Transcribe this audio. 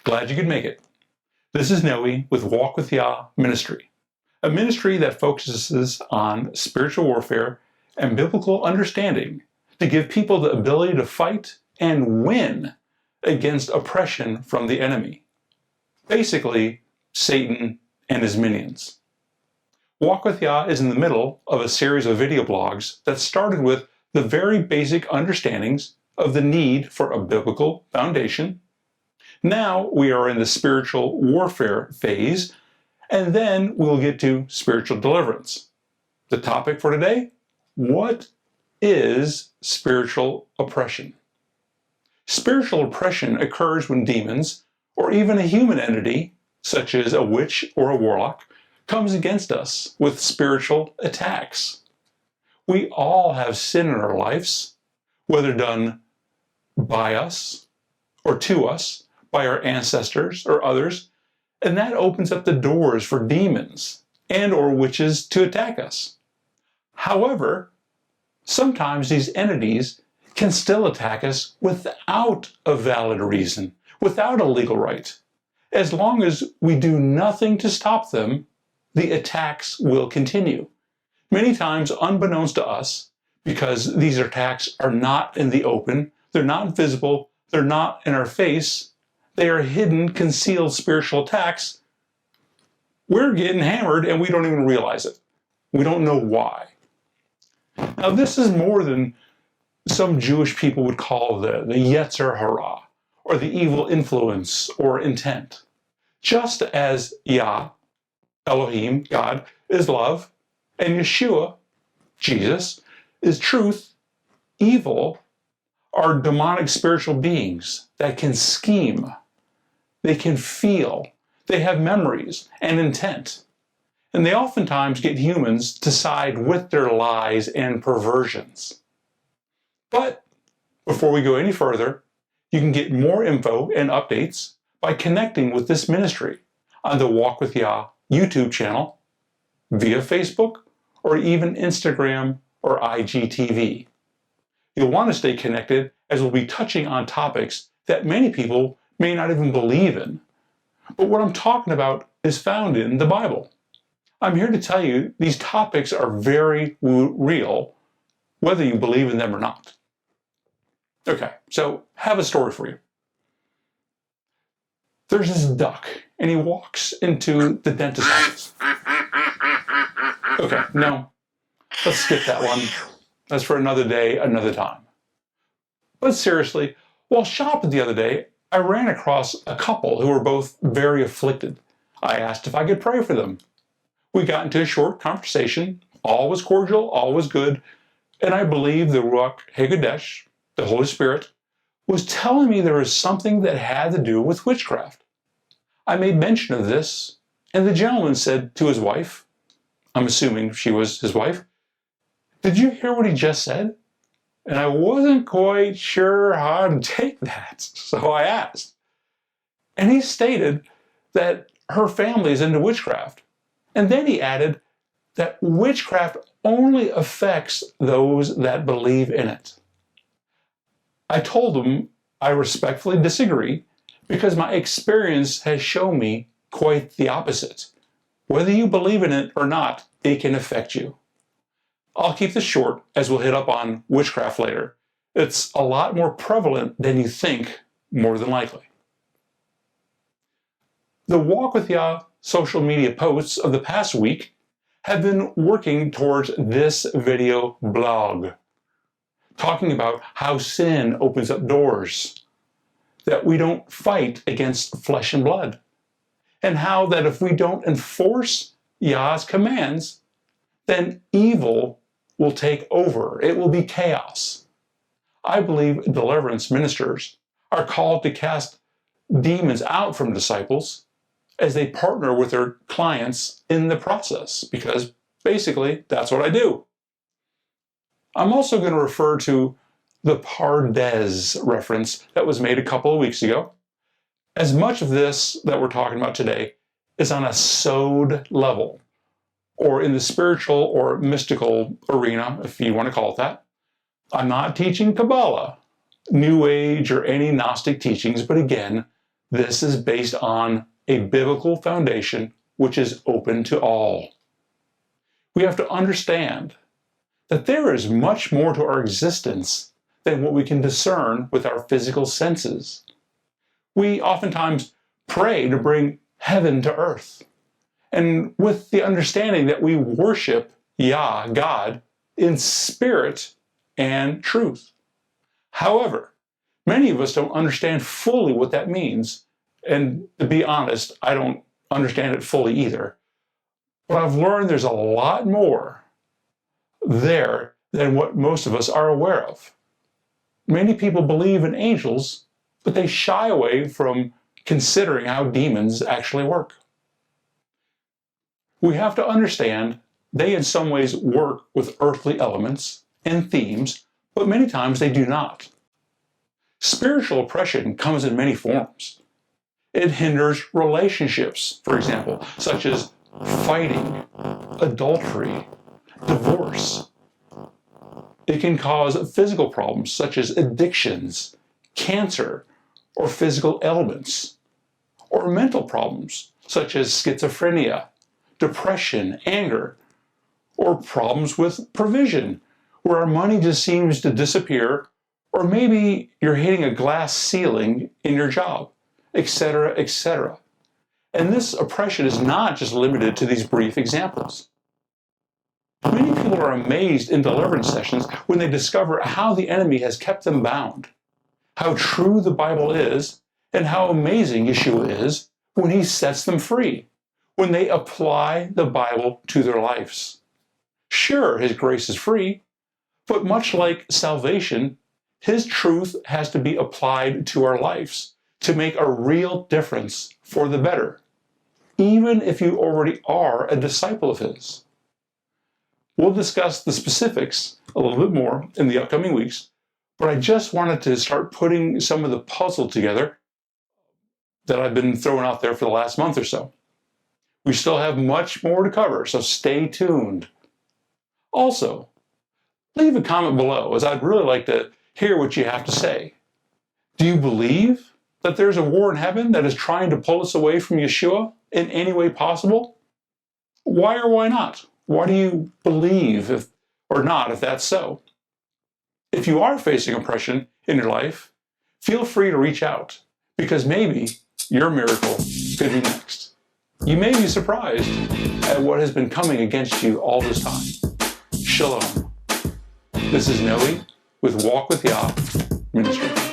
Glad you could make it. This is Noe with Walk with Yah Ministry, a ministry that focuses on spiritual warfare and biblical understanding to give people the ability to fight and win against oppression from the enemy. Basically, Satan and his minions. Walk with Yah is in the middle of a series of video blogs that started with the very basic understandings of the need for a biblical foundation. Now we are in the spiritual warfare phase, and then we'll get to spiritual deliverance. The topic for today: what is spiritual oppression? Spiritual oppression occurs when demons, or even a human entity, such as a witch or a warlock, comes against us with spiritual attacks. We all have sin in our lives, whether done by us or to us, by our ancestors or others, and that opens up the doors for demons and or witches to attack us. However, sometimes these entities can still attack us without a valid reason, without a legal right. As long as we do nothing to stop them, the attacks will continue. Many times unbeknownst to us, because these attacks are not in the open, they're not visible, they're not in our face, they are hidden, concealed spiritual attacks. We're getting hammered and we don't even realize it. We don't know why. Now, this is more than some Jewish people would call the Yetzer Hara, or the evil influence or intent. Just as Yah, Elohim, God, is love, and Yeshua, Jesus, is truth, evil are demonic spiritual beings that can scheme, they can feel, they have memories and intent. And they oftentimes get humans to side with their lies and perversions. But before we go any further, you can get more info and updates by connecting with this ministry on the Walk with Yah YouTube channel, via Facebook, or even Instagram or IGTV. You'll want to stay connected, as we'll be touching on topics that many people may not even believe in. But what I'm talking about is found in the Bible. I'm here to tell you these topics are very real, whether you believe in them or not. Okay, so I have a story for you. There's this duck, and he walks into the dentist's office. Okay, no, let's skip that one. That's for another day, another time. But seriously, while shopping the other day, I ran across a couple who were both very afflicted. I asked if I could pray for them. We got into a short conversation. All was cordial, all was good, and I believe the Ruach HaKodesh, the Holy Spirit, was telling me there was something that had to do with witchcraft. I made mention of this, and the gentleman said to his wife, I'm assuming she was his wife, "Did you hear what he just said?" And I wasn't quite sure how to take that, so I asked. And he stated that her family is into witchcraft. And then he added that witchcraft only affects those that believe in it. I told him I respectfully disagree, because my experience has shown me quite the opposite. Whether you believe in it or not, it can affect you. I'll keep this short, as we'll hit up on witchcraft later. It's a lot more prevalent than you think, more than likely. The Walk with Yah social media posts of the past week have been working towards this video blog, talking about how sin opens up doors, that we don't fight against flesh and blood, and how that if we don't enforce Yah's commands, then evil will take over. It will be chaos. I believe deliverance ministers are called to cast demons out from disciples as they partner with their clients in the process, because basically that's what I do. I'm also going to refer to the Pardes reference that was made a couple of weeks ago, as much of this that we're talking about today is on a sod level, or in the spiritual or mystical arena, if you want to call it that. I'm not teaching Kabbalah, New Age, or any Gnostic teachings, but again, This is based on a biblical foundation which is open to all. We have to understand that there is much more to our existence than what we can discern with our physical senses. We oftentimes pray to bring heaven to earth, and with the understanding that we worship Yah, God, in spirit and truth. However, many of us don't understand fully what that means, and to be honest, I don't understand it fully either. But I've learned there's a lot more there than what most of us are aware of. Many people believe in angels, but they shy away from considering how demons actually work. We have to understand they in some ways work with earthly elements and themes, but many times they do not. Spiritual oppression comes in many forms. It hinders relationships, for example, such as fighting, adultery, divorce. It can cause physical problems such as addictions, cancer, or physical ailments, or mental problems such as schizophrenia, depression, anger, or problems with provision, where our money just seems to disappear, or maybe you're hitting a glass ceiling in your job, etc., etc. And this oppression is not just limited to these brief examples. Many people are amazed in deliverance sessions when they discover how the enemy has kept them bound, how true the Bible is, and how amazing Yeshua is when he sets them free, when they apply the Bible to their lives. Sure, his grace is free, but much like salvation, his truth has to be applied to our lives to make a real difference for the better, even if you already are a disciple of his. We'll discuss the specifics a little bit more in the upcoming weeks, but I just wanted to start putting some of the puzzle together that I've been throwing out there for the last month or so. We still have much more to cover, so stay tuned. Also, leave a comment below, as I'd really like to hear what you have to say. Do you believe that there's a war in heaven that is trying to pull us away from Yeshua in any way possible? Why or why not? Why do you believe or not if that's so? If you are facing oppression in your life, feel free to reach out, because maybe your miracle could be next. You may be surprised at what has been coming against you all this time. Shalom. This is Noe with Walk with Yah Ministry.